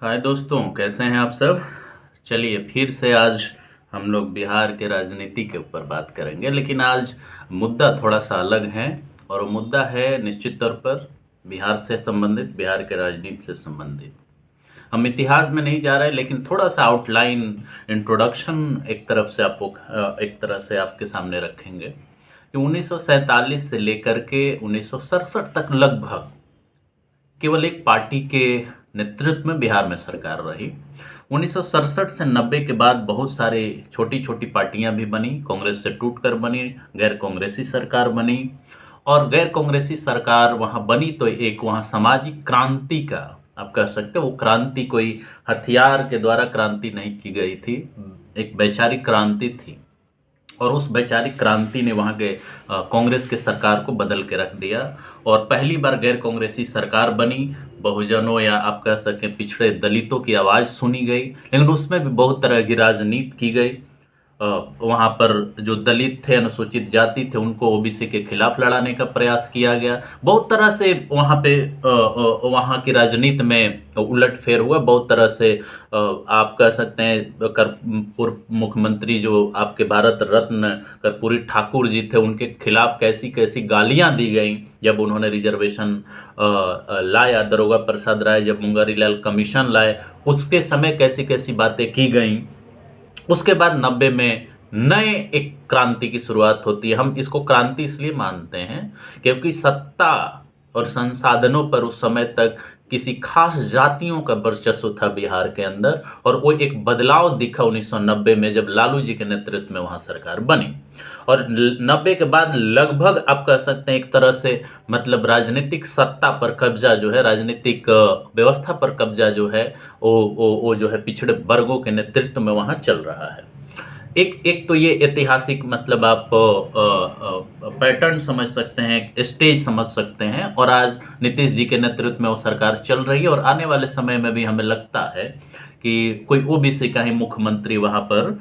हाय दोस्तों, कैसे हैं आप सब। चलिए फिर से आज हम लोग बिहार के राजनीति के ऊपर बात करेंगे, लेकिन आज मुद्दा थोड़ा सा अलग है। और वो मुद्दा है निश्चित तौर पर बिहार से संबंधित, बिहार के राजनीति से संबंधित। हम इतिहास में नहीं जा रहे, लेकिन थोड़ा सा आउटलाइन, इंट्रोडक्शन एक तरफ से आपको एक तरह से आपके सामने रखेंगे कि 1947 से लेकर के 1967 तक लगभग केवल एक पार्टी के नेतृत्व में बिहार में सरकार रही। 1967 से 90 के बाद बहुत सारे छोटी छोटी पार्टियां भी बनी, कांग्रेस से टूटकर बनी, गैर कांग्रेसी सरकार बनी। और गैर कांग्रेसी सरकार वहां बनी तो एक वहां सामाजिक क्रांति का, आप कह सकते हो, वो क्रांति कोई हथियार के द्वारा क्रांति नहीं की गई थी, एक वैचारिक क्रांति थी। और उस वैचारिक क्रांति ने वहाँ के कांग्रेस के सरकार को बदल के रख दिया। और पहली बार गैर कांग्रेसी सरकार बनी, बहुजनों या आप कह सकें पिछड़े दलितों की आवाज़ सुनी गई, लेकिन उसमें भी बहुत तरह की राजनीति की गई। वहाँ पर जो दलित थे, अनुसूचित जाति थे, उनको ओबीसी के खिलाफ लड़ाने का प्रयास किया गया। बहुत तरह से वहाँ पे वहाँ की राजनीति में उलटफेर हुआ। बहुत तरह से आप कह सकते हैं पूर्व मुख्यमंत्री जो आपके भारत रत्न कर्पूरी ठाकुर जी थे, उनके खिलाफ कैसी कैसी गालियाँ दी गई जब उन्होंने रिजर्वेशन लाया। दरोगा प्रसाद राय जब मुंगरी लाल कमीशन लाए, उसके समय कैसी कैसी बातें की गई। उसके बाद 90 में नए एक क्रांति की शुरुआत होती है। हम इसको क्रांति इसलिए मानते हैं क्योंकि सत्ता और संसाधनों पर उस समय तक किसी खास जातियों का वर्चस्व था बिहार के अंदर, और वो एक बदलाव दिखा 1990 में जब लालू जी के नेतृत्व में वहाँ सरकार बनी। और 90 के बाद लगभग आप कह सकते हैं एक तरह से मतलब राजनीतिक सत्ता पर कब्जा जो है, राजनीतिक व्यवस्था पर कब्जा जो है, वो जो है पिछड़े वर्गों के नेतृत्व में वहाँ चल रहा है। एक एक तो ये ऐतिहासिक मतलब आप पैटर्न समझ सकते हैं, स्टेज समझ सकते हैं। और आज नीतीश जी के नेतृत्व में वो सरकार चल रही है, और आने वाले समय में भी हमें लगता है कि कोई ओबीसी का ही मुख्यमंत्री वहाँ पर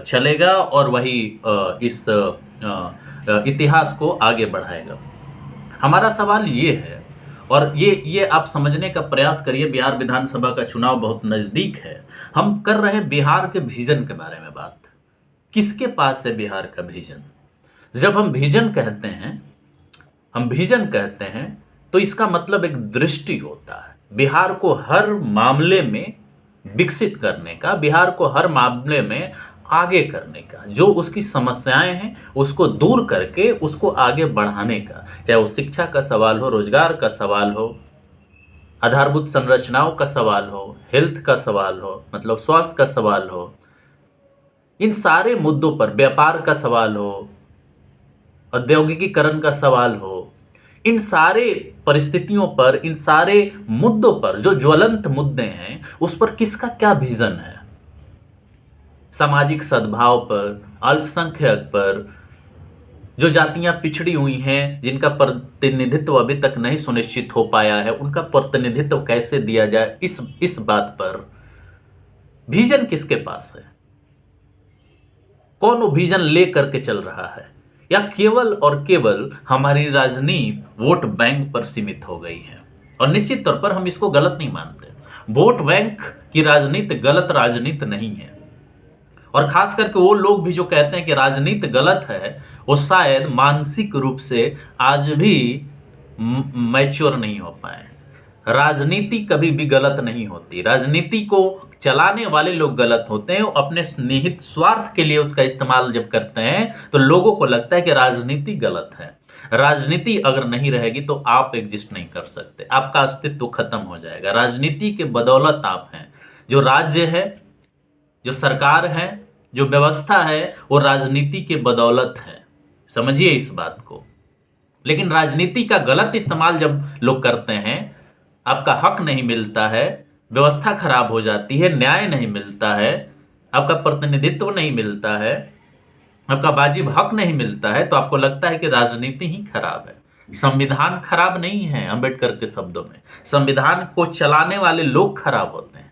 चलेगा, और वही इस इतिहास को आगे बढ़ाएगा। हमारा सवाल ये है, और ये आप समझने का प्रयास करिए, बिहार विधानसभा का चुनाव बहुत नज़दीक है। हम कर रहे हैं बिहार के विजन के बारे में बात। किसके पास है बिहार का विजन? जब हम विजन कहते हैं तो इसका मतलब एक दृष्टि होता है, बिहार को हर मामले में विकसित करने का, बिहार को हर मामले में आगे करने का, जो उसकी समस्याएं हैं उसको दूर करके उसको आगे बढ़ाने का। चाहे वो शिक्षा का सवाल हो, रोजगार का सवाल हो, आधारभूत संरचनाओं का सवाल हो, हेल्थ का सवाल हो, मतलब स्वास्थ्य का सवाल हो, इन सारे मुद्दों पर, व्यापार का सवाल हो, औद्योगिकीकरण का सवाल हो, इन सारे परिस्थितियों पर, इन सारे मुद्दों पर जो ज्वलंत मुद्दे हैं उस पर किसका क्या विजन है। सामाजिक सद्भाव पर, अल्पसंख्यक पर, जो जातियां पिछड़ी हुई हैं, जिनका प्रतिनिधित्व अभी तक नहीं सुनिश्चित हो पाया है, उनका प्रतिनिधित्व कैसे दिया जाए, इस बात पर विजन किसके पास है? कौन वो विजन ले करके चल रहा है? या केवल और केवल हमारी राजनीति वोट बैंक पर सीमित हो गई है? और निश्चित तौर पर हम इसको गलत नहीं मानते। वोट बैंक की राजनीति गलत राजनीति नहीं है। और खास करके वो लोग भी जो कहते हैं कि राजनीति गलत है, वो शायद मानसिक रूप से आज भी मैच्योर नहीं हो पाए। राजनीति कभी भी गलत नहीं होती। राजनीति को चलाने वाले लोग गलत होते हैं। वो अपने निहित स्वार्थ के लिए उसका इस्तेमाल जब करते हैं तो लोगों को लगता है कि राजनीति गलत है। राजनीति अगर नहीं रहेगी तो आप एग्जिस्ट नहीं कर सकते, आपका अस्तित्व खत्म हो जाएगा। राजनीति के बदौलत आप हैं। जो राज्य है, जो सरकार है, जो व्यवस्था है, वो राजनीति के बदौलत है। समझिए इस बात को। लेकिन राजनीति का गलत इस्तेमाल जब लोग करते हैं, आपका हक नहीं मिलता है, व्यवस्था खराब हो जाती है, न्याय नहीं मिलता है, आपका प्रतिनिधित्व नहीं मिलता है, आपका वाजिब हक नहीं मिलता है, तो आपको लगता है कि राजनीति ही खराब है। संविधान खराब नहीं है। अंबेडकर के शब्दों में, संविधान को चलाने वाले लोग खराब होते हैं।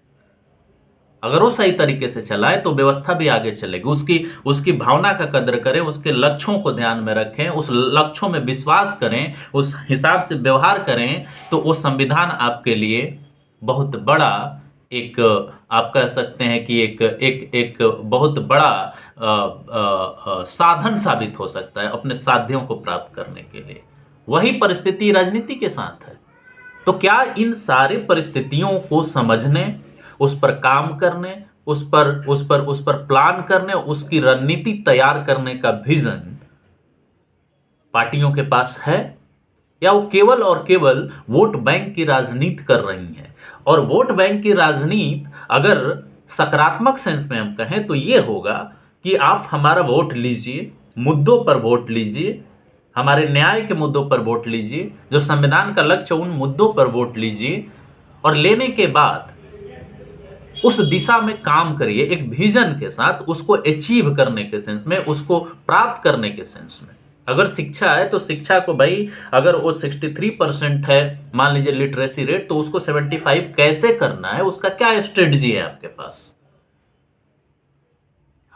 अगर वो सही तरीके से चलाए तो व्यवस्था भी आगे चलेगी। उसकी भावना का कदर करें, उसके लक्ष्यों को ध्यान में रखें, उस लक्ष्यों में विश्वास करें, उस हिसाब से व्यवहार करें, तो वो संविधान आपके लिए बहुत बड़ा एक आप कह सकते हैं कि एक एक एक बहुत बड़ा साधन साबित हो सकता है अपने साध्यों को प्राप्त करने के लिए। वही परिस्थिति राजनीति के साथ है। तो क्या इन सारे परिस्थितियों को समझने, उस पर काम करने, उस पर प्लान करने, उसकी रणनीति तैयार करने का विजन पार्टियों के पास है, या वो केवल और केवल वोट बैंक की राजनीति कर रही हैं? और वोट बैंक की राजनीति अगर सकारात्मक सेंस में हम कहें तो ये होगा कि आप हमारा वोट लीजिए, मुद्दों पर वोट लीजिए, हमारे न्याय के मुद्दों पर वोट लीजिए, जो संविधान का लक्ष्य उन मुद्दों पर वोट लीजिए, और लेने के बाद उस दिशा में काम करिए एक विजन के साथ, उसको अचीव करने के सेंस में, उसको प्राप्त करने के सेंस में। अगर शिक्षा है तो शिक्षा को भाई, अगर वो 63% है मान लीजिए लिटरेसी रेट, तो उसको 75 कैसे करना है, उसका क्या स्ट्रेटजी है आपके पास?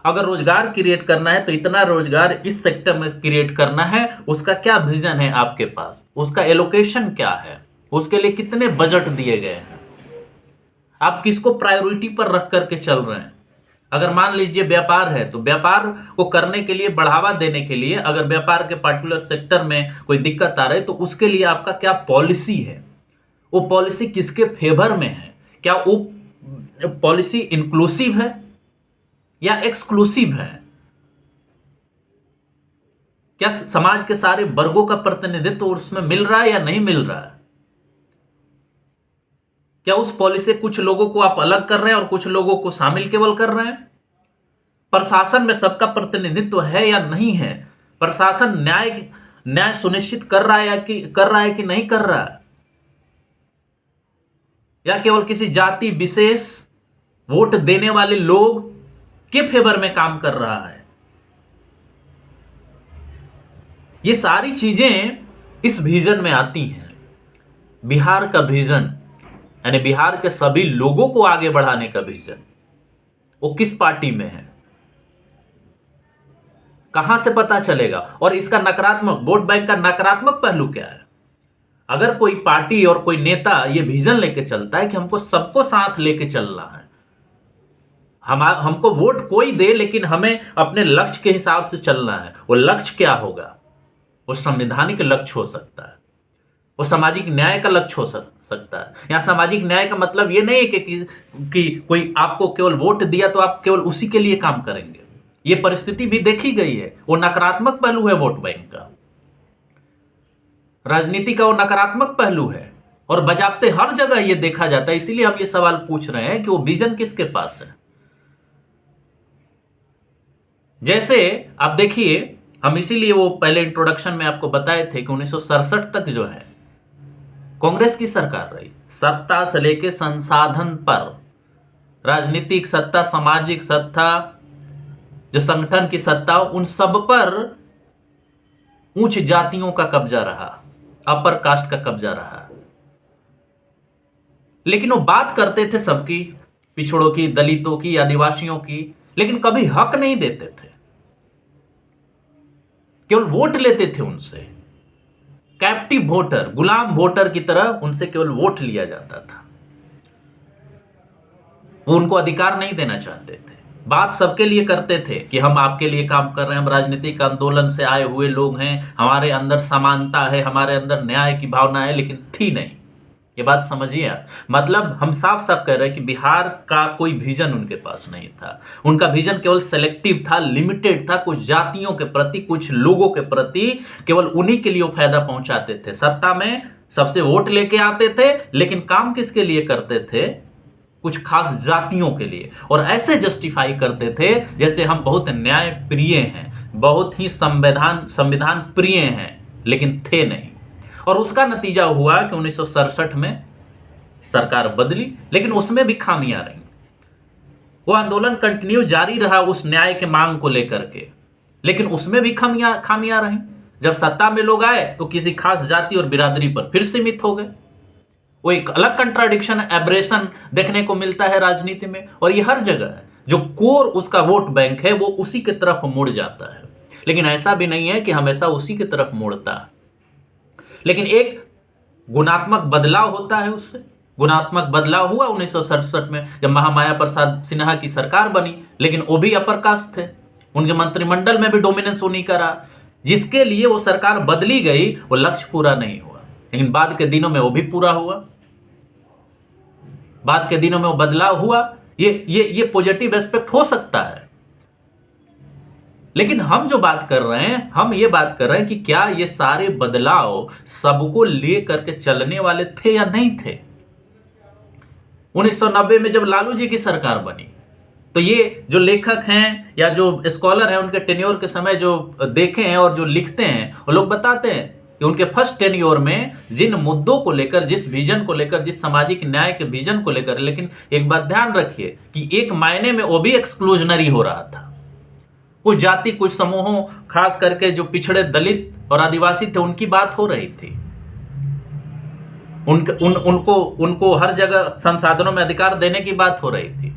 अगर रोजगार क्रिएट करना है तो इतना रोजगार इस सेक्टर में क्रिएट करना है, उसका क्या विजन है आपके पास? उसका एलोकेशन क्या है? उसके लिए कितने बजट दिए गए हैं? आप किसको प्रायोरिटी पर रख करके चल रहे हैं? अगर मान लीजिए व्यापार है तो व्यापार को करने के लिए, बढ़ावा देने के लिए, अगर व्यापार के पार्टिकुलर सेक्टर में कोई दिक्कत आ रही है तो उसके लिए आपका क्या पॉलिसी है? वो पॉलिसी किसके फेवर में है? क्या वो पॉलिसी इंक्लूसिव है या एक्सक्लूसिव है? क्या समाज के सारे वर्गों का प्रतिनिधित्व उसमें मिल रहा है या नहीं मिल रहा है? क्या उस पॉलिसी से कुछ लोगों को आप अलग कर रहे हैं और कुछ लोगों को शामिल केवल कर रहे हैं? प्रशासन में सबका प्रतिनिधित्व है या नहीं है? प्रशासन न्याय सुनिश्चित कर रहा है कि नहीं कर रहा है? या केवल किसी जाति विशेष, वोट देने वाले लोग के फेवर में काम कर रहा है? ये सारी चीजें इस विजन में आती हैं। बिहार का विजन, यानी बिहार के सभी लोगों को आगे बढ़ाने का विजन, वो किस पार्टी में है, कहां से पता चलेगा? और इसका नकारात्मक, वोट बैंक का नकारात्मक पहलू क्या है? अगर कोई पार्टी और कोई नेता ये विजन लेके चलता है कि हमको सबको साथ लेके चलना है, हमको वोट कोई दे लेकिन हमें अपने लक्ष्य के हिसाब से चलना है, वो लक्ष्य क्या होगा? वो संवैधानिक लक्ष्य हो सकता है, वो सामाजिक न्याय का लक्ष्य हो सकता है। यहां सामाजिक न्याय का मतलब ये नहीं है कि कोई आपको केवल वोट दिया तो आप केवल उसी के लिए काम करेंगे। ये परिस्थिति भी देखी गई है, वो नकारात्मक पहलू है वोट बैंक का, राजनीति का वो नकारात्मक पहलू है, और बजाते हर जगह ये देखा जाता है। इसीलिए हम ये सवाल पूछ रहे हैं कि वो विजन किसके पास है। जैसे आप देखिए, हम इसीलिए वो पहले इंट्रोडक्शन में आपको बताए थे कि 1967 तक जो है कांग्रेस की सरकार रही, सत्ता से लेके संसाधन पर, राजनीतिक सत्ता, सामाजिक सत्ता, जो संगठन की सत्ता, उन सब पर उच्च जातियों का कब्जा रहा, अपर कास्ट का कब्जा रहा। लेकिन वो बात करते थे सबकी, पिछड़ों की, दलितों की, आदिवासियों की, लेकिन कभी हक नहीं देते थे, केवल वोट लेते थे उनसे। कैप्टिव वोटर, गुलाम वोटर की तरह उनसे केवल वोट लिया जाता था। वो उनको अधिकार नहीं देना चाहते थे। बात सबके लिए करते थे कि हम आपके लिए काम कर रहे हैं, हम राजनीतिक आंदोलन से आए हुए लोग हैं, हमारे अंदर समानता है, हमारे अंदर न्याय की भावना है, लेकिन थी नहीं। ये बात समझिए आप। मतलब हम साफ साफ कह रहे हैं कि बिहार का कोई विजन उनके पास नहीं था। उनका विजन केवल सेलेक्टिव था, लिमिटेड था, कुछ जातियों के प्रति, कुछ लोगों के प्रति, केवल उन्हीं के लिए फायदा पहुंचाते थे। सत्ता में सबसे वोट लेके आते थे, लेकिन काम किसके लिए करते थे? कुछ खास जातियों के लिए। और ऐसे जस्टिफाई करते थे जैसे हम बहुत न्याय प्रिय हैं, बहुत ही संविधान प्रिय हैं, लेकिन थे नहीं। और उसका नतीजा हुआ कि 1967 में सरकार बदली, लेकिन उसमें भी खामियां रही। वो आंदोलन कंटिन्यू जारी रहा उस न्याय के मांग को लेकर के, लेकिन उसमें भी खामियां रही। जब सत्ता में लोग आए तो किसी खास जाति और बिरादरी पर फिर सीमित हो गए। वो एक अलग कंट्राडिक्शन, एब्रेशन देखने को मिलता है राजनीति में, और ये हर जगह है। जो कोर उसका वोट बैंक है वो उसी की तरफ मुड़ जाता है। लेकिन ऐसा भी नहीं है कि हमेशा उसी की तरफ मुड़ता है, लेकिन एक गुणात्मक बदलाव होता है उससे। गुणात्मक बदलाव हुआ 1967 में जब महामाया प्रसाद सिन्हा की सरकार बनी, लेकिन वो भी अपर कास्ट थे, उनके मंत्रिमंडल में भी डोमिनेंस उन्हीं का रहा। जिसके लिए वो सरकार बदली गई वो लक्ष्य पूरा नहीं हुआ, लेकिन बाद के दिनों में वो भी पूरा हुआ। बाद के दिनों में वो बदलाव हुआ, ये पॉजिटिव एस्पेक्ट हो सकता है। लेकिन हम जो बात कर रहे हैं, हम ये बात कर रहे हैं कि क्या ये सारे बदलाव सबको ले करके चलने वाले थे या नहीं थे। 1990 में जब लालू जी की सरकार बनी, तो ये जो लेखक हैं या जो स्कॉलर हैं, उनके टेन्योर के समय जो देखे हैं और जो लिखते हैं, वो लोग बताते हैं कि उनके फर्स्ट टेन्योर में जिन मुद्दों को लेकर, जिस विजन को लेकर, जिस सामाजिक न्याय के विजन को लेकर, लेकिन एक बात ध्यान रखिए कि एक मायने में वो भी एक्सक्लूजनरी हो रहा था। कुछ जाति, कुछ समूहों, खास करके जो पिछड़े दलित और आदिवासी थे, उनकी बात हो रही थी। उनको हर जगह संसाधनों में अधिकार देने की बात हो रही थी।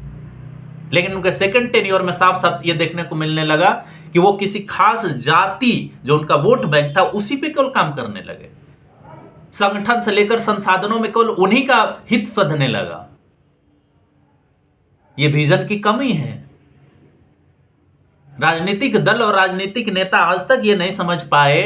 लेकिन उनके सेकंड टेन्योर में साफ साफ ये देखने को मिलने लगा कि वो किसी खास जाति, जो उनका वोट बैंक था, उसी पे केवल काम करने लगे। संगठन से लेकर संसाधनों में केवल उन्हीं का हित सधने लगा। ये विजन की कमी है। राजनीतिक दल और राजनीतिक नेता आज तक ये नहीं समझ पाए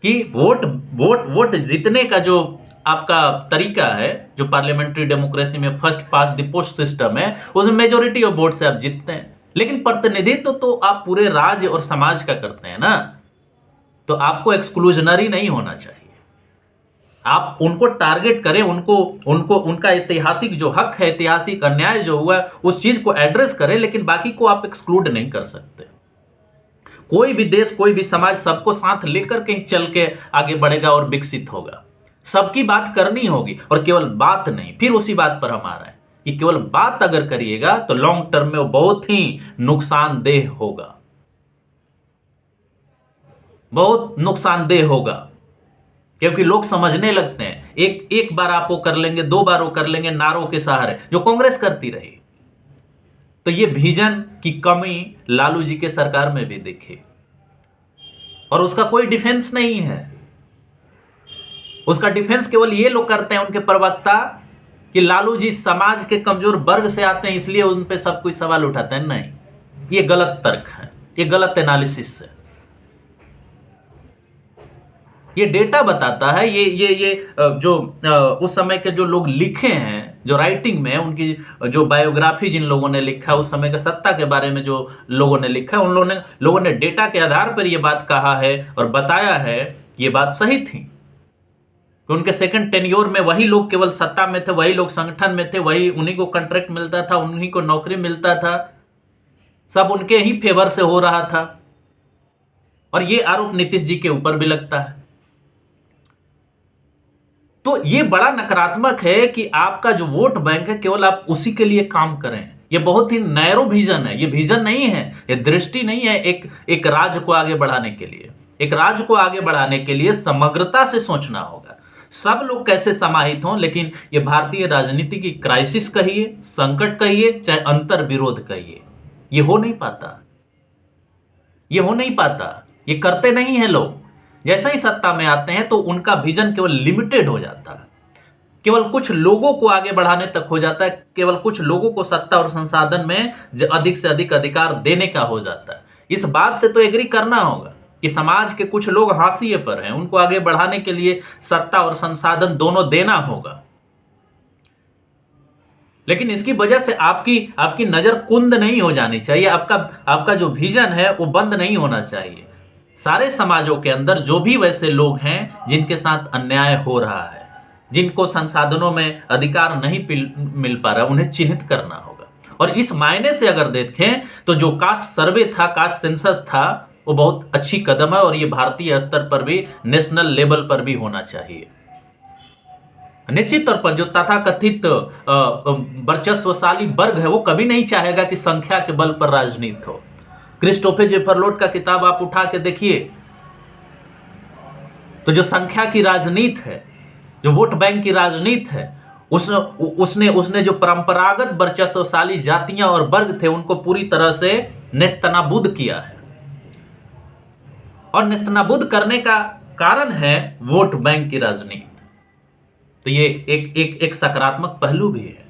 कि वोट जीतने का जो आपका तरीका है, जो पार्लियामेंट्री डेमोक्रेसी में first past the post system है, उसमें मेजोरिटी ऑफ वोट से आप जीतते हैं। लेकिन प्रतिनिधित्व तो आप पूरे राज्य और समाज का करते हैं ना, तो आपको एक्सक्लूजनरी नहीं होना चाहिए। आप उनको टारगेट करें, उनको उनका ऐतिहासिक जो हक है, ऐतिहासिक अन्याय जो हुआ, उस चीज को एड्रेस करें, लेकिन बाकी को आप एक्सक्लूड नहीं कर सकते। कोई भी देश, कोई भी समाज सबको साथ लेकर कहीं चल के आगे बढ़ेगा और विकसित होगा। सबकी बात करनी होगी, और केवल बात नहीं। फिर उसी बात पर हम आ रहे हैं कि केवल बात अगर करिएगा तो लॉन्ग टर्म में वो बहुत ही नुकसानदेह होगा, बहुत नुकसानदेह होगा। क्योंकि लोग समझने लगते हैं, एक बार आप वो कर लेंगे, 2 बार वो कर लेंगे नारों के सहारे, जो कांग्रेस करती रही। तो ये विजन की कमी लालू जी के सरकार में भी दिखी, और उसका कोई डिफेंस नहीं है। उसका डिफेंस केवल ये लोग करते हैं, उनके प्रवक्ता, कि लालू जी समाज के कमजोर वर्ग से आते हैं, इसलिए उन पे सब कोई सवाल उठाते हैं। नहीं, ये गलत तर्क है, ये गलत एनालिसिस है। ये डेटा बताता है, ये जो उस समय के जो लोग लिखे हैं, जो राइटिंग में उनकी जो बायोग्राफी जिन लोगों ने लिखा, उस समय के सत्ता के बारे में जो लोगों ने लिखा, उन लोगों ने डेटा के आधार पर ये बात कहा है और बताया है कि ये बात सही थी। कि उनके सेकंड टेन्योर में वही लोग केवल सत्ता में थे, वही लोग संगठन में थे, वही उन्हीं को कॉन्ट्रैक्ट मिलता था, उन्हीं को नौकरी मिलता था, सब उनके ही फेवर से हो रहा था। और ये आरोप नीतीश जी के ऊपर भी लगता है। तो ये बड़ा नकारात्मक है कि आपका जो वोट बैंक है, केवल आप उसी के लिए काम करें। ये बहुत ही नैरो विजन है, ये विजन नहीं है, ये दृष्टि नहीं है एक राज्य को आगे बढ़ाने के लिए। एक राज्य को आगे बढ़ाने के लिए समग्रता से सोचना होगा, सब लोग कैसे समाहित हों। लेकिन ये भारतीय राजनीति की क्राइसिस कहिए, संकट कहिए, चाहे अंतर विरोध कहिए, ये हो नहीं पाता, ये हो नहीं पाता, ये करते नहीं है लोग। जैसे ही सत्ता में आते हैं तो उनका विजन केवल लिमिटेड हो जाता है, केवल कुछ लोगों को आगे बढ़ाने तक हो जाता है, केवल कुछ लोगों को सत्ता और संसाधन में अधिक से अधिक अधिकार देने का हो जाता है। इस बात से तो एग्री करना होगा कि समाज के कुछ लोग हाशिए पर हैं, उनको आगे बढ़ाने के लिए सत्ता और संसाधन दोनों देना होगा। लेकिन इसकी वजह से आपकी नजर कुंद नहीं हो जानी चाहिए, आपका जो विजन है वो बंद नहीं होना चाहिए। सारे समाजों के अंदर जो भी वैसे लोग हैं जिनके साथ अन्याय हो रहा है, जिनको संसाधनों में अधिकार नहीं मिल पा रहा, उन्हें चिन्हित करना होगा। और इस मायने से अगर देखें तो जो कास्ट सर्वे था, कास्ट सेंसस था, वो बहुत अच्छी कदम है, और ये भारतीय स्तर पर भी, नेशनल लेवल पर भी होना चाहिए। निश्चित तौर पर जो तथाकथित वर्चस्वशाली वर्ग है, वो कभी नहीं चाहेगा कि संख्या के बल पर राजनीति हो। क्रिस्टोफर जेफरलोट का किताब आप उठा के देखिए, तो जो संख्या की राजनीति है, जो वोट बैंक की राजनीति है, उसने जो परंपरागत वर्चस्वशाली जातियां और वर्ग थे, उनको पूरी तरह से नेस्तनाबूद किया है। और नेस्तनाबूद करने का कारण है वोट बैंक की राजनीति। तो ये एक सकारात्मक पहलू भी है।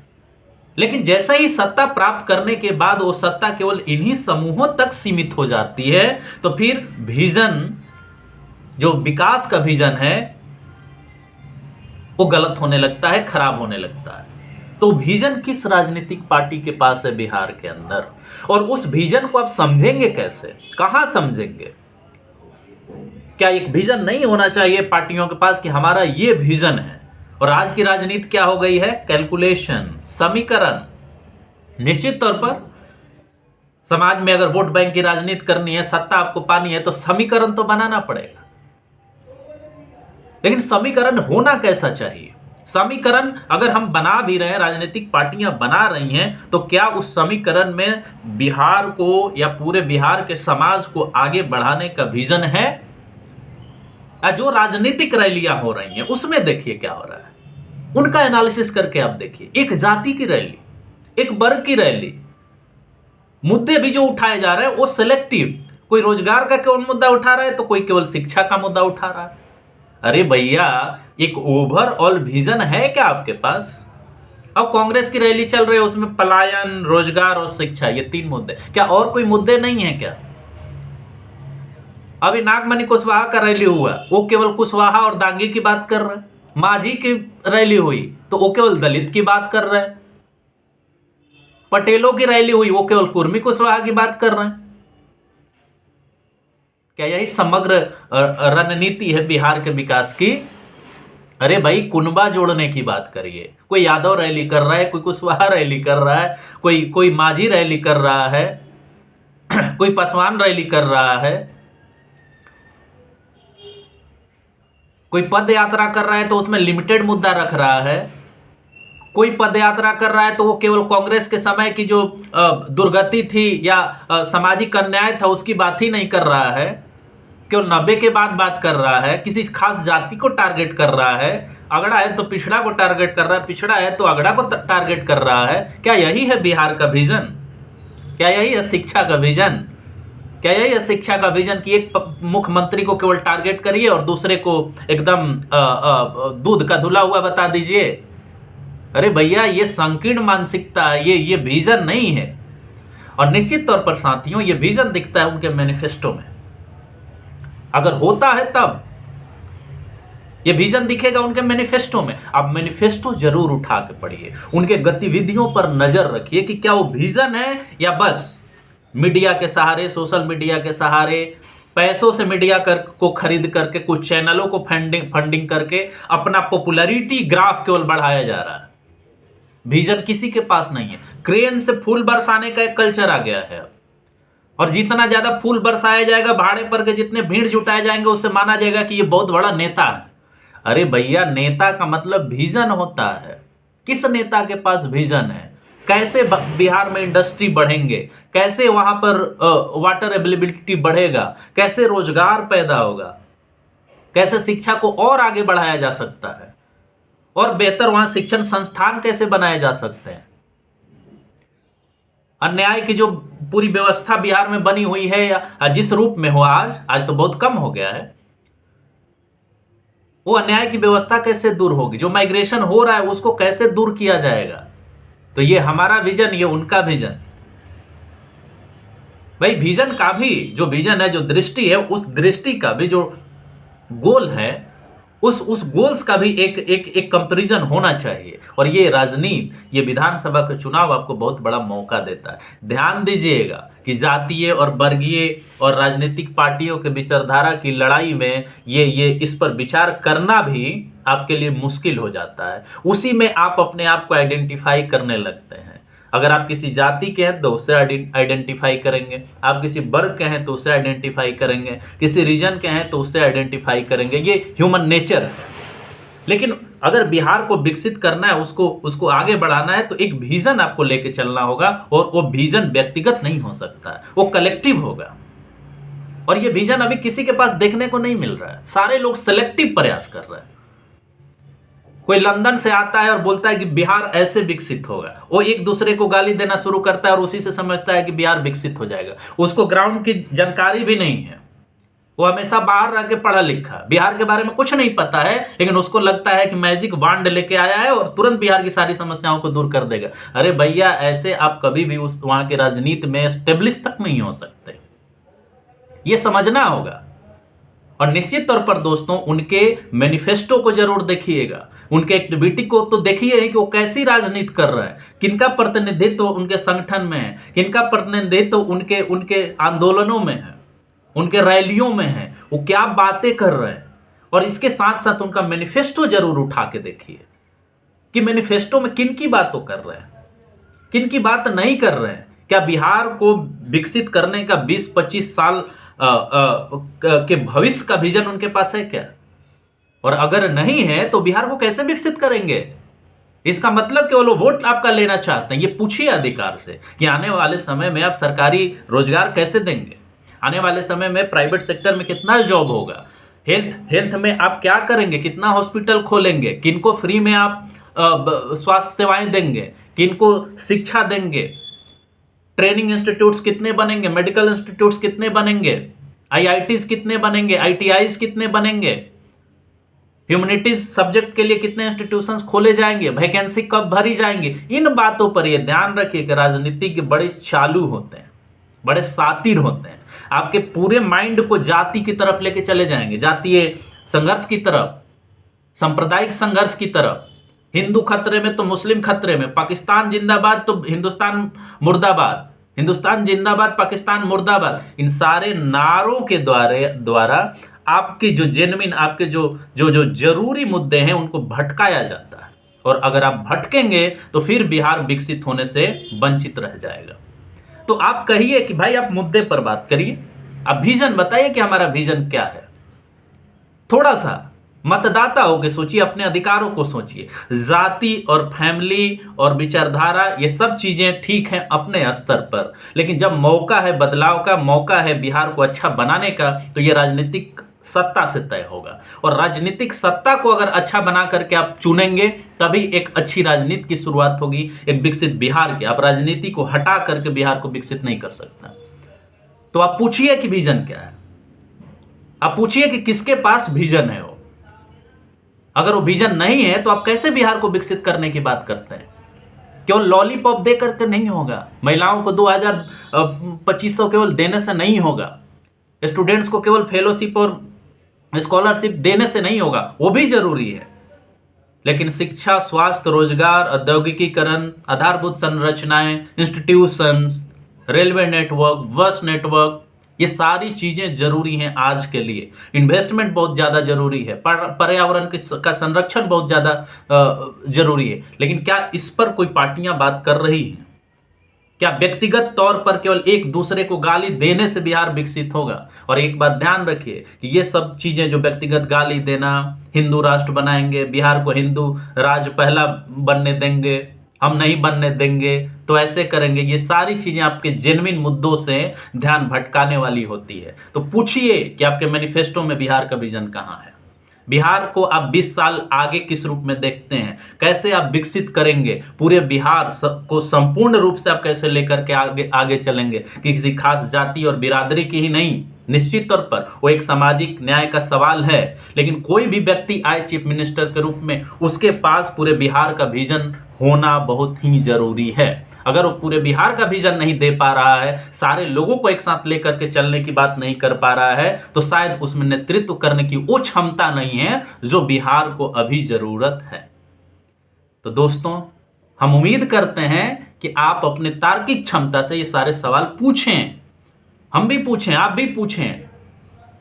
लेकिन जैसे ही सत्ता प्राप्त करने के बाद वो सत्ता केवल इन्हीं समूहों तक सीमित हो जाती है, तो फिर विजन, जो विकास का विजन है, वो गलत होने लगता है, खराब होने लगता है। तो विजन किस राजनीतिक पार्टी के पास है बिहार के अंदर, और उस विजन को आप समझेंगे कैसे, कहां समझेंगे? क्या एक विजन नहीं होना चाहिए पार्टियों के पास कि हमारा ये विजन है? और आज की राजनीति क्या हो गई है? कैलकुलेशन, समीकरण। निश्चित तौर पर समाज में अगर वोट बैंक की राजनीति करनी है, सत्ता आपको पानी है, तो समीकरण तो बनाना पड़ेगा। लेकिन समीकरण होना कैसा चाहिए? समीकरण अगर हम बना भी रहे हैं, राजनीतिक पार्टियां बना रही हैं, तो क्या उस समीकरण में बिहार को या पूरे बिहार के समाज को आगे बढ़ाने का विजन है? जो राजनीतिक रैलियां हो रही हैं उसमें देखिए क्या हो रहा है, उनका एनालिसिस करके आप देखिए। एक जाति की रैली, एक वर्ग की रैली, मुद्दे भी जो उठाए जा रहे हैं वो सिलेक्टिव। कोई रोजगार का केवल मुद्दा उठा रहा है, तो कोई केवल शिक्षा का मुद्दा उठा रहा है। अरे भैया, एक ओवरऑल विजन है क्या आपके पास? अब कांग्रेस की रैली चल रही है, उसमें पलायन, रोजगार और शिक्षा, ये 3 मुद्दे। क्या और कोई मुद्दे नहीं है क्या? अभी नागमणि कुशवाहा का रैली हुआ, वो केवल कुशवाहा और दांगी की बात कर रहे हैं। माझी की रैली हुई तो वो केवल दलित की बात कर रहे हैं। पटेलों की रैली हुई, वो केवल कुर्मी कुशवाहा की बात कर रहे हैं। क्या यही समग्र रणनीति है बिहार के विकास की? अरे भाई, कुनबा जोड़ने की बात करिए। कोई यादव रैली कर रहा है, कोई कुशवाहा रैली कर रहा है, कोई माझी रैली कर रहा है, कोई पासवान रैली कर रहा है, कोई पद यात्रा कर रहा है तो उसमें लिमिटेड मुद्दा रख रहा है, कोई पद यात्रा कर रहा है तो वो केवल कांग्रेस के समय की जो दुर्गति थी या सामाजिक अन्याय था उसकी बात ही नहीं कर रहा है, केवल 90 के बाद बात कर रहा है, किसी खास जाति को टारगेट कर रहा है। अगड़ा है तो पिछड़ा को टारगेट कर रहा है, पिछड़ा है तो अगड़ा को टारगेट कर रहा है। क्या यही है बिहार का विजन? क्या यही है शिक्षा का विजन? क्या यही है शिक्षा का विजन कि एक मुख्यमंत्री को केवल टारगेट करिए और दूसरे को एकदम दूध का धुला हुआ बता दीजिए? अरे भैया, ये संकीर्ण मानसिकता है, ये विजन नहीं है। और निश्चित तौर पर साथियों, ये विजन दिखता है उनके मैनिफेस्टो में। अगर होता है तब ये विजन दिखेगा उनके मैनिफेस्टो में। आप मैनिफेस्टो जरूर उठा के पढ़िए, उनके गतिविधियों पर नजर रखिए कि क्या वो विजन है या बस मीडिया के सहारे, सोशल मीडिया के सहारे, पैसों से मीडिया को खरीद करके, कुछ चैनलों को फंडिंग करके अपना पॉपुलैरिटी ग्राफ केवल बढ़ाया जा रहा है। विजन किसी के पास नहीं है। क्रेन से फूल बरसाने का एक कल्चर आ गया है, और जितना ज्यादा फूल बरसाया जाएगा, भाड़े पर के जितने भीड़ जुटाए जाएंगे, उससे माना जाएगा कि ये बहुत बड़ा नेता है। अरे भैया, नेता का मतलब विजन होता है। किस नेता के पास विजन है? कैसे बिहार में इंडस्ट्री बढ़ेंगे, कैसे वहां पर वाटर अवेलेबिलिटी बढ़ेगा, कैसे रोजगार पैदा होगा, कैसे शिक्षा को और आगे बढ़ाया जा सकता है, और बेहतर वहां शिक्षण संस्थान कैसे बनाए जा सकते हैं। अन्याय की जो पूरी व्यवस्था बिहार में बनी हुई है, या जिस रूप में हो आज तो बहुत कम हो गया है, वो अन्याय की व्यवस्था कैसे दूर होगी? जो माइग्रेशन हो रहा है उसको कैसे दूर किया जाएगा? तो ये हमारा विजन, ये उनका विजन। भाई, विजन का भी जो विजन है, जो दृष्टि है, उस दृष्टि का भी जो गोल है, उस गोल्स का भी एक कंपैरिजन होना चाहिए। और ये राजनीति, ये विधानसभा का चुनाव आपको बहुत बड़ा मौका देता है। ध्यान दीजिएगा कि जातीय और वर्गीय और राजनीतिक पार्टियों के विचारधारा की लड़ाई में ये इस पर विचार करना भी आपके लिए मुश्किल हो जाता है। उसी में आप अपने आप को आइडेंटिफाई करने लगते हैं। अगर आप किसी जाति के हैं तो उससे आइडेंटिफाई करेंगे, आप किसी वर्ग के हैं तो उससे आइडेंटिफाई करेंगे, किसी रीजन के हैं तो उससे आइडेंटिफाई करेंगे। ये ह्यूमन नेचर है। लेकिन अगर बिहार को विकसित करना है, उसको आगे बढ़ाना है, तो एक विजन आपको लेके चलना होगा, और वो विजन व्यक्तिगत नहीं हो सकता, वो कलेक्टिव होगा। और ये विजन अभी किसी के पास देखने को नहीं मिल रहा है। सारे लोग सेलेक्टिव प्रयास कर रहे हैं। कोई लंदन से आता है और बोलता है कि बिहार ऐसे विकसित होगा, वो एक दूसरे को गाली देना शुरू करता है और उसी से समझता है कि बिहार विकसित हो जाएगा। उसको ग्राउंड की जानकारी भी नहीं है। वो हमेशा बाहर रह के पढ़ा लिखा, बिहार के बारे में कुछ नहीं पता है, लेकिन उसको लगता है कि मैजिक वांड लेके आया है और तुरंत बिहार की सारी समस्याओं को दूर कर देगा। अरे भैया, ऐसे आप कभी भी उस वहां के राजनीति में स्टेब्लिश तक नहीं हो सकते, ये समझना होगा। और निश्चित तौर पर दोस्तों, उनके मैनिफेस्टो को जरूर देखिएगा, उनके एक्टिविटी को तो देखिए कि वो कैसी राजनीति कर रहा है, किनका प्रतिनिधित्व उनके संगठन में है, किनका प्रतिनिधित्व उनके उनके आंदोलनों में है, उनके रैलियों में है, वो क्या बातें कर रहे हैं। और इसके साथ साथ उनका मैनिफेस्टो जरूर उठा के देखिए कि मैनिफेस्टो में किन की बात तो कर रहे हैं, किन की बात नहीं कर रहे हैं। क्या बिहार को विकसित करने का 20-25 साल के भविष्य का विजन उनके पास है क्या? और अगर नहीं है तो बिहार को कैसे विकसित करेंगे? इसका मतलब केवल वो वोट आपका लेना चाहते हैं। ये पूछिए अधिकार से कि आने वाले समय में आप सरकारी रोजगार कैसे देंगे, आने वाले समय में प्राइवेट सेक्टर में कितना जॉब होगा, हेल्थ में आप क्या करेंगे, कितना हॉस्पिटल खोलेंगे, किनको फ्री में आप स्वास्थ्य सेवाएं देंगे, किनको शिक्षा देंगे, ट्रेनिंग इंस्टीट्यूट्स कितने बनेंगे, मेडिकल इंस्टीट्यूट्स कितने बनेंगे, आईआईटीज कितने बनेंगे, आईटीआईज कितने बनेंगे, ह्यूमैनिटीज सब्जेक्ट के लिए कितने इंस्टीट्यूशंस खोले जाएंगे, वैकेंसी कब भरी जाएंगी। इन बातों पर यह ध्यान रखिए कि राजनीति के बड़े चालू होते हैं, बड़े सातिर होते हैं, आपके पूरे माइंड को जाति की तरफ लेके चले जाएंगे, जातीय संघर्ष की तरफ, सांप्रदायिक संघर्ष की तरफ। हिंदू खतरे में तो मुस्लिम खतरे में, पाकिस्तान जिंदाबाद तो हिंदुस्तान मुर्दाबाद, हिंदुस्तान जिंदाबाद पाकिस्तान मुर्दाबाद। इन सारे नारों के द्वारा आपके जो जेन्युइन, आपके जो जो जो जरूरी मुद्दे हैं उनको भटकाया जाता है। और अगर आप भटकेंगे तो फिर बिहार विकसित होने से वंचित रह जाएगा। तो आप कहिए कि भाई आप मुद्दे पर बात करिए, आप विजन बताइए कि हमारा विजन क्या है। थोड़ा सा मतदाता होकर सोचिए, अपने अधिकारों को सोचिए। जाति और फैमिली और विचारधारा ये सब चीजें ठीक हैं अपने स्तर पर, लेकिन जब मौका है बदलाव का, मौका है बिहार को अच्छा बनाने का, तो ये राजनीतिक सत्ता से तय होगा। और राजनीतिक सत्ता को अगर अच्छा बना करके आप चुनेंगे, तभी एक अच्छी राजनीति की शुरुआत होगी, एक विकसित बिहार की। आप राजनीति को हटा करके बिहार को विकसित नहीं कर सकता। तो आप पूछिए कि विजन क्या है, आप पूछिए कि किसके पास विजन है। अगर वो विजन नहीं है तो आप कैसे बिहार को विकसित करने की बात करते हैं? केवल लॉलीपॉप दे करके नहीं होगा, महिलाओं को 2000-2500 केवल देने से नहीं होगा, स्टूडेंट्स को केवल फेलोशिप और स्कॉलरशिप देने से नहीं होगा, वो भी जरूरी है। लेकिन शिक्षा, स्वास्थ्य, रोजगार, औद्योगिकीकरण, आधारभूत संरचनाएं, इंस्टीट्यूशंस, रेलवे नेटवर्क, बस नेटवर्क, ये सारी चीजें जरूरी हैं आज के लिए। इन्वेस्टमेंट बहुत ज्यादा जरूरी है, पर्यावरण का संरक्षण बहुत ज्यादा जरूरी है। लेकिन क्या इस पर कोई पार्टियां बात कर रही हैं? क्या व्यक्तिगत तौर पर केवल एक दूसरे को गाली देने से बिहार विकसित होगा? और एक बात ध्यान रखिए कि ये सब चीजें जो व्यक्तिगत गाली देना, हिंदू राष्ट्र बनाएंगे, बिहार को हिंदू राज्य पहला बनने देंगे, हम नहीं बनने देंगे, तो ऐसे करेंगे, ये सारी चीजें आपके जेन्युइन मुद्दों से ध्यान भटकाने वाली होती है। तो पूछिए कि आपके मैनिफेस्टो में बिहार का विजन कहाँ है? बिहार को आप 20 साल आगे किस रूप में देखते हैं? कैसे आप विकसित करेंगे? पूरे बिहार को संपूर्ण रूप से आप कैसे लेकर के आगे आगे चलेंगे कि किसी खास जाति और बिरादरी की ही नहीं? निश्चित तौर पर वो एक सामाजिक न्याय का सवाल है, लेकिन कोई भी व्यक्ति आए चीफ मिनिस्टर के रूप में, उसके पास पूरे बिहार का विजन होना बहुत ही जरूरी है। अगर वो पूरे बिहार का विजन नहीं दे पा रहा है, सारे लोगों को एक साथ लेकर के चलने की बात नहीं कर पा रहा है, तो शायद उसमें नेतृत्व करने की वो क्षमता नहीं है जो बिहार को अभी जरूरत है। तो दोस्तों, हम उम्मीद करते हैं कि आप अपने तार्किक क्षमता से ये सारे सवाल पूछें, हम भी पूछें, आप भी पूछें।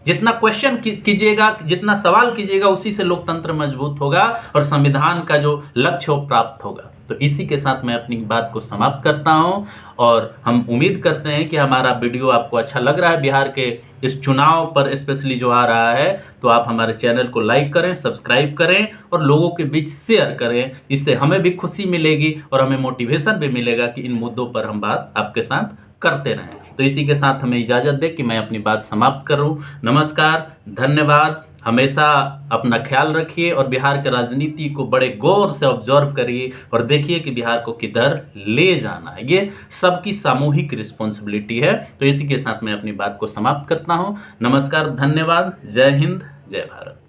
जितना क्वेश्चन कीजिएगा, जितना सवाल कीजिएगा, उसी से लोकतंत्र मजबूत होगा और संविधान का जो लक्ष्य हो प्राप्त होगा। तो इसी के साथ मैं अपनी बात को समाप्त करता हूं और हम उम्मीद करते हैं कि हमारा वीडियो आपको अच्छा लग रहा है। बिहार के इस चुनाव पर स्पेशली जो आ रहा है, तो आप हमारे चैनल को लाइक करें, सब्सक्राइब करें और लोगों के बीच शेयर करें। इससे हमें भी खुशी मिलेगी और हमें मोटिवेशन भी मिलेगा कि इन मुद्दों पर हम बात आपके साथ करते रहें। तो इसी के साथ हमें इजाज़त दे कि मैं अपनी बात समाप्त करूं। नमस्कार, धन्यवाद। हमेशा अपना ख्याल रखिए और बिहार के राजनीति को बड़े गौर से ऑब्जर्व करिए और देखिए कि बिहार को किधर ले जाना है। ये सबकी सामूहिक रिस्पॉन्सिबिलिटी है। तो इसी के साथ मैं अपनी बात को समाप्त करता हूं। नमस्कार, धन्यवाद, जय हिंद, जय भारत।